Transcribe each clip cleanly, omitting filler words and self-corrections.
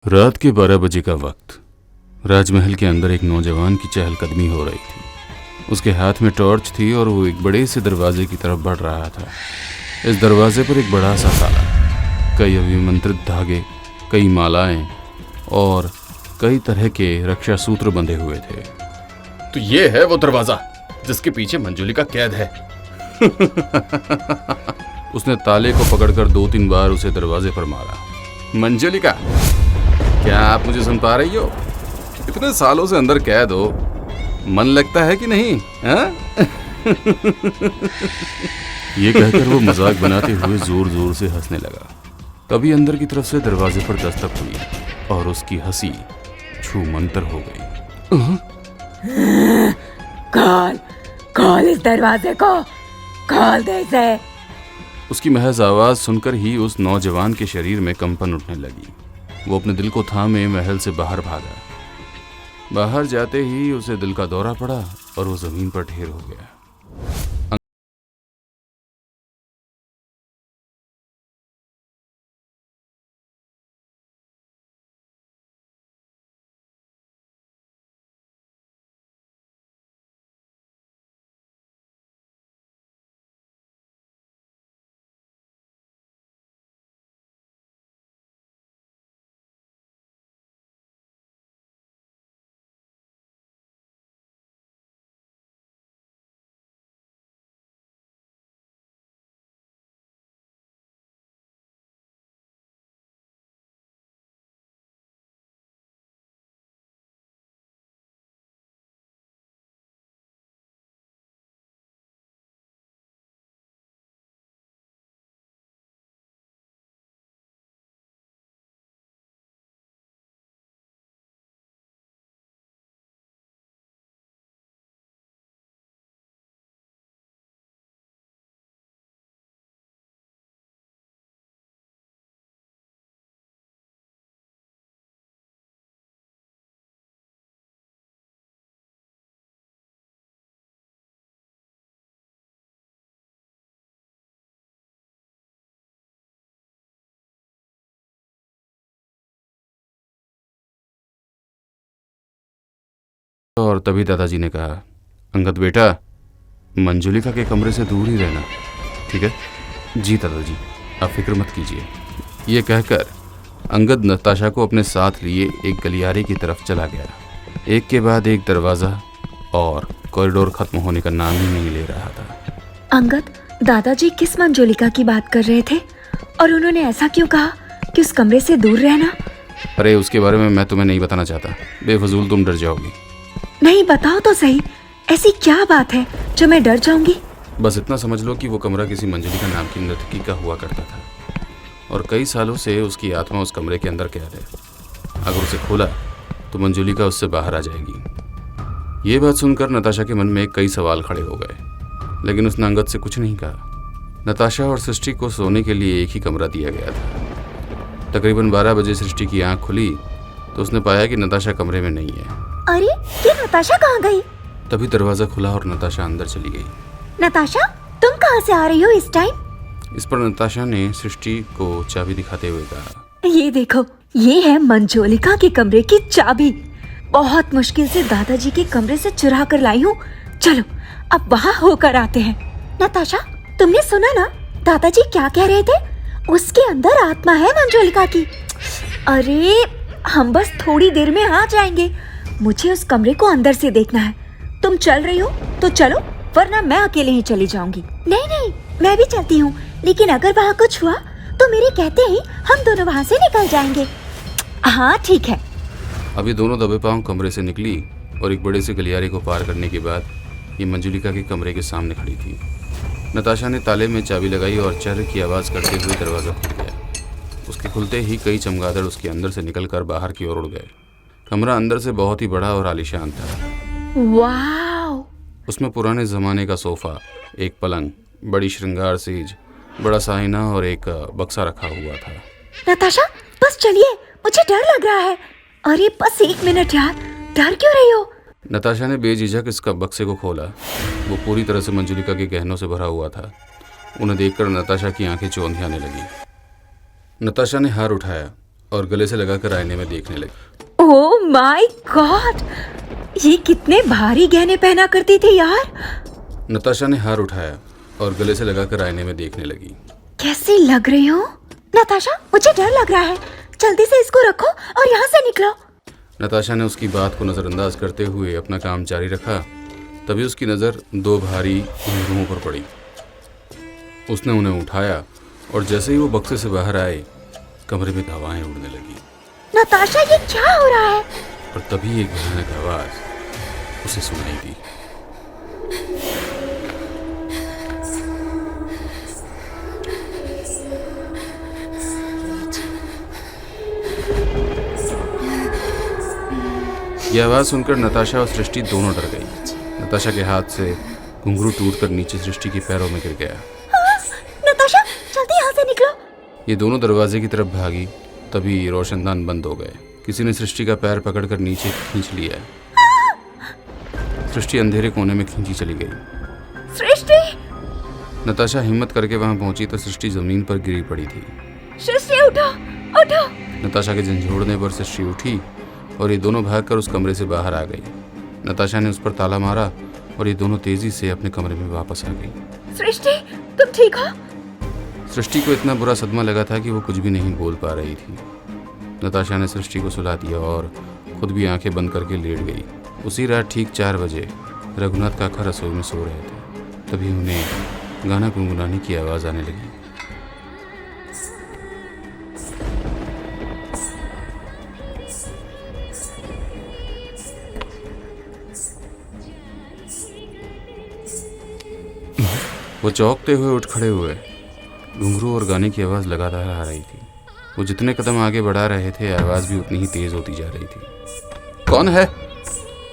रात के 12 बजे का वक्त। राजमहल के अंदर एक नौजवान की चहलकदमी हो रही थी। उसके हाथ में टॉर्च थी और वो एक बड़े से दरवाजे की तरफ बढ़ रहा था। इस दरवाजे पर एक बड़ा सा ताला, कई अभिमंत्रित धागे, कई मालाएं और कई तरह के रक्षा सूत्र बंधे हुए थे। तो ये है वो दरवाजा जिसके पीछे मंजुलिका कैद है। उसने ताले को पकड़कर 2-3 बार उसे दरवाजे पर मारा। मंजुलिका, क्या आप मुझे सुन पा रही हो? इतने सालों से अंदर कैद हो, मन लगता है कि नहीं? ये कहकर वो मजाक बनाते हुए जोर जोर से हंसने लगा। तभी अंदर की तरफ से दरवाजे पर दस्तक हुई और उसकी हंसी छूमंतर हो गई। खोल खोल इस दरवाजे को, खोल दे इसे। उसकी महज आवाज सुनकर ही उस नौजवान के शरीर में कंपन उठने लगी। वो अपने दिल को थामे महल से बाहर भागा। बाहर जाते ही उसे दिल का दौरा पड़ा और वो जमीन पर ढेर हो गया। और तभी दादाजी ने कहा, अंगद बेटा, मंजुलिका के कमरे से दूर ही रहना, ठीक है? जी दादाजी, आप फिक्र मत कीजिए। ये कहकर अंगद नताशा को अपने साथ लिए एक गलियारे की तरफ चला गया। एक के बाद एक दरवाजा और कॉरिडोर खत्म होने का नाम ही नहीं ले रहा था। अंगद, दादाजी किस मंजुलिका की बात कर रहे थे और उन्होंने ऐसा क्यों कहा कि उस कमरे से दूर रहना? अरे उसके बारे में मैं तुम्हें नहीं बताना चाहता, बेफजूल तुम डर जाओगी। नहीं, बताओ तो सही, ऐसी क्या बात है जो मैं डर जाऊंगी? बस इतना समझ लो कि वो कमरा किसी मंजुलिका नाम की नर्तकी का हुआ करता था और कई सालों से उसकी आत्मा उस कमरे के अंदर कैद है। अगर उसे खोला तो मंजुलिका उससे बाहर आ जाएगी। ये बात सुनकर नताशा के मन में कई सवाल खड़े हो गए, लेकिन उसने अंगद से कुछ नहीं कहा। नताशा और सृष्टि को सोने के लिए एक ही कमरा दिया गया था। तकरीबन 12 बजे सृष्टि की आंख खुली तो उसने पाया कि नताशा कमरे में नहीं है। अरे, ये नताशा कहाँ गई? तभी दरवाजा खुला और नताशा अंदर चली गई। नताशा, तुम कहाँ से आ रही हो इस टाइम? इस पर नताशा ने सृष्टि को चाबी दिखाते हुए कहा, ये देखो, ये है मंजुलिका के कमरे की चाबी। बहुत मुश्किल से दादाजी के कमरे से चुरा कर लाई हूँ। चलो अब वहाँ होकर आते हैं। नताशा, तुमने सुना ना दादाजी क्या कह रहे थे? उसके अंदर आत्मा है मंजुलिका की। अरे, हम बस थोड़ी देर में आ जाएंगे। मुझे उस कमरे को अंदर से देखना है। तुम चल रही हो तो चलो, वरना मैं अकेले ही चली जाऊंगी। नहीं नहीं, मैं भी चलती हूँ, लेकिन अगर वहाँ कुछ हुआ तो मेरे कहते ही हम दोनों वहाँ से निकल जाएंगे। हाँ ठीक है। अभी दोनों दबे पांव कमरे से निकली और एक बड़े से गलियारे को पार करने के बाद ये मंजुलिका के कमरे के सामने खड़ी थी। नताशा ने ताले में चाबी लगाई और चर्र की आवाज़ करते हुए दरवाज़ा खुल गया। उसके खुलते ही कई चमगादड़ उसके अंदर से निकलकर बाहर की ओर उड़ गए। कमरा अंदर से बहुत ही बड़ा और आलीशान था। वाव! उसमें पुराने ज़माने का सोफ़ा, एक पलंग, बड़ी श्रृंगार सेज, बड़ा सा आईना और एक बक्सा रखा हुआ था। नताशा, बस चलिए, मुझे डर लग रहा है। अरे बस 1 मिनट यार, डर क्यों रही हो? नताशा ने बेझिझक इसका बक्से को खोला। वो पूरी तरह से मंजुलिका के गहनों से भरा हुआ था। उन्हें देखकर नताशा की आंखें चौंधी आने लगी। नताशा ने हार उठाया और गले से लगाकर आईने में देखने लगी। ओह माय गॉड, ये कितने भारी गहने पहना करती थी यार। नताशा ने हार उठाया और गले से लगाकर आईने में देखने लगी। कैसी लग रही हूँ नताशा, मुझे डर लग रहा है, जल्दी से इसको रखो और यहाँ से निकलो। नताशा ने उसकी बात को नज़रअंदाज करते हुए अपना काम जारी रखा। तभी उसकी नज़र दो भारी घुंघरुओं पर पड़ी। उसने उन्हें उठाया और जैसे ही वो बक्से से बाहर आए, कमरे में हवाएं उड़ने लगी। नताशा, ये क्या हो रहा है? और तभी एक भयानक आवाज उसे सुनाई दी। यह आवाज सुनकर नताशा और सृष्टि दोनों डर गई। नताशा के हाथ से घुंघरू टूटकर नीचे सृष्टि के पैरों में गिर गया। नताशा, जल्दी यहाँ से निकलो। ये दोनों दरवाजे की तरफ भागी। तभी रोशनदान बंद हो गए। किसी ने सृष्टि का पैर पकड़कर नीचे खींच लिया। सृष्टि अंधेरे कोने में खींची चली गई। सृष्टि! नताशा हिम्मत करके वहां पहुंची तो सृष्टि जमीन पर गिरी पड़ी थी। सृष्टि, उठो उठो। नताशा के झंझोड़ने पर सृष्टि उठी और ये दोनों भागकर उस कमरे से बाहर आ गई। नताशा ने उस पर ताला मारा और ये दोनों तेजी से अपने कमरे में वापस आ गई। सृष्टि, तुम ठीक हो? सृष्टि को इतना बुरा सदमा लगा था कि वो कुछ भी नहीं बोल पा रही थी। नताशा ने सृष्टि को सुला दिया और खुद भी आंखें बंद करके लेट गई। उसी रात ठीक 4 बजे रघुनाथ काका रसोई में सो रहे थे। तभी उन्हें गाना गुनगुनाने की आवाज़ आने लगी। वो चौंकते हुए उठ खड़े हुए। घुंघरू और गाने की आवाज़ लगातार आ रही थी। वो जितने कदम आगे बढ़ा रहे थे, आवाज़ भी उतनी ही तेज़ होती जा रही थी। कौन है?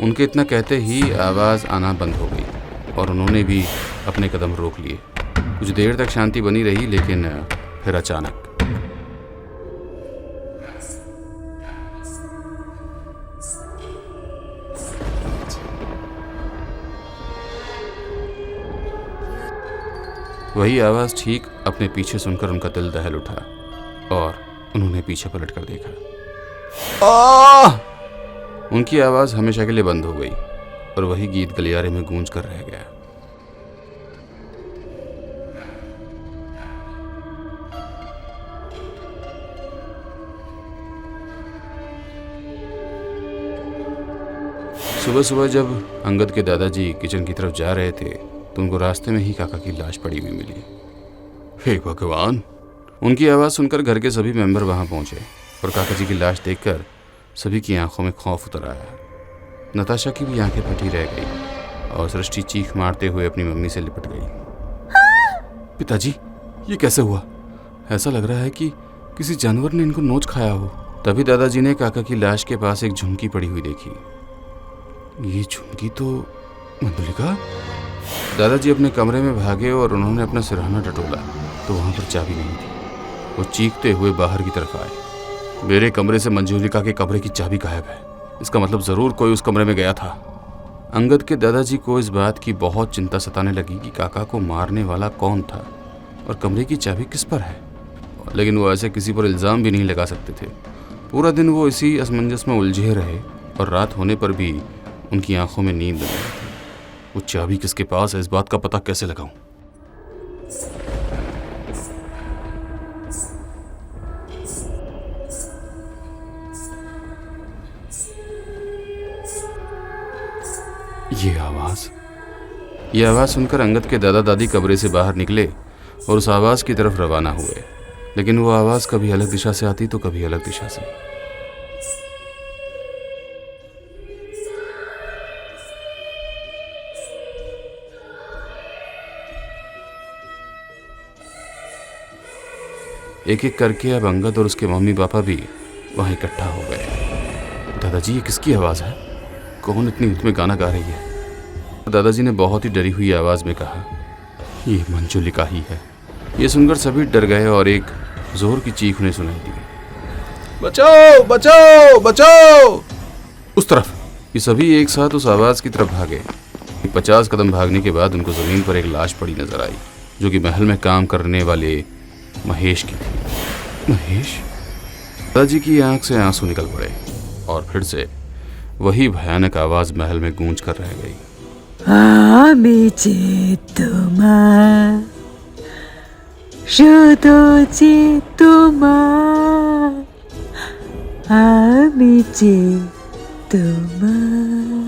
उनके इतना कहते ही आवाज़ आना बंद हो गई और उन्होंने भी अपने कदम रोक लिए। कुछ देर तक शांति बनी रही, लेकिन फिर अचानक वही आवाज़ ठीक अपने पीछे सुनकर उनका दिल दहल उठा और उन्होंने पीछे पलट कर देखा। उनकी आवाज़ हमेशा के लिए बंद हो गई और वही गीत गलियारे में गूंज कर रह गया। सुबह सुबह जब अंगद के दादाजी किचन की तरफ जा रहे थे तो उनको रास्ते में ही काका की लाश पड़ी हुई मिली। हे भगवान! उनकी आवाज़ सुनकर घर के सभी मेंबर वहां पहुंचे और काका जी की लाश देखकर सभी की आंखों में खौफ उतर आया। नताशा की भी आंखें फटी रह गई और सृष्टि चीख मारते हुए अपनी मम्मी से लिपट गई। पिताजी, ये कैसे हुआ? ऐसा लग रहा है कि किसी जानवर ने इनको नोच खाया हो। तभी दादाजी ने काका की लाश के पास एक झुमकी पड़ी हुई देखी। ये झुमकी तो मंजुलिका। दादाजी अपने कमरे में भागे और उन्होंने अपना सिरहाना टटोला तो वहां पर चाबी नहीं थी। वो चीखते हुए बाहर की तरफ आए। मेरे कमरे से मंजुलिका के कमरे की चाबी गायब है। इसका मतलब ज़रूर कोई उस कमरे में गया था। अंगद के दादाजी को इस बात की बहुत चिंता सताने लगी कि काका को मारने वाला कौन था और कमरे की चाबी किस पर है। लेकिन वो ऐसे किसी पर इल्ज़ाम भी नहीं लगा सकते थे। पूरा दिन वो इसी असमंजस में उलझे रहे और रात होने पर भी उनकी आंखों में नींद नहीं थी। वो चाबी किसके पास है, इस बात का पता कैसे लगाऊं? ये आवाज़ सुनकर अंगद के दादा दादी कमरे से बाहर निकले और उस आवाज़ की तरफ रवाना हुए। लेकिन वो आवाज़ कभी अलग दिशा से आती तो कभी अलग दिशा से। एक एक करके अब अंगद और उसके मम्मी पापा भी वहाँ इकट्ठा हो गए। दादाजी, ये किसकी आवाज़ है? कौन इतनी ऊंच में गाना गा रही है? दादाजी ने बहुत ही डरी हुई आवाज़ में कहा, ये मंजुलिका ही है। ये सुनकर सभी डर गए और एक जोर की चीख उन्हें सुनाई दी, बचाओ बचाओ बचाओ! उस तरफ ये सभी एक साथ उस आवाज़ की तरफ भागे। 50 कदम भागने के बाद उनको ज़मीन पर एक लाश पड़ी नजर आई, जो कि महल में काम करने वाले महेश की थी। महेश? दादाजी की आंख से आंसू निकल पड़े और फिर से वही भयानक आवाज महल में गूंज कर रह गई। আমি যে তোমার, শুধু যে তোমার, আমি যে তোমার।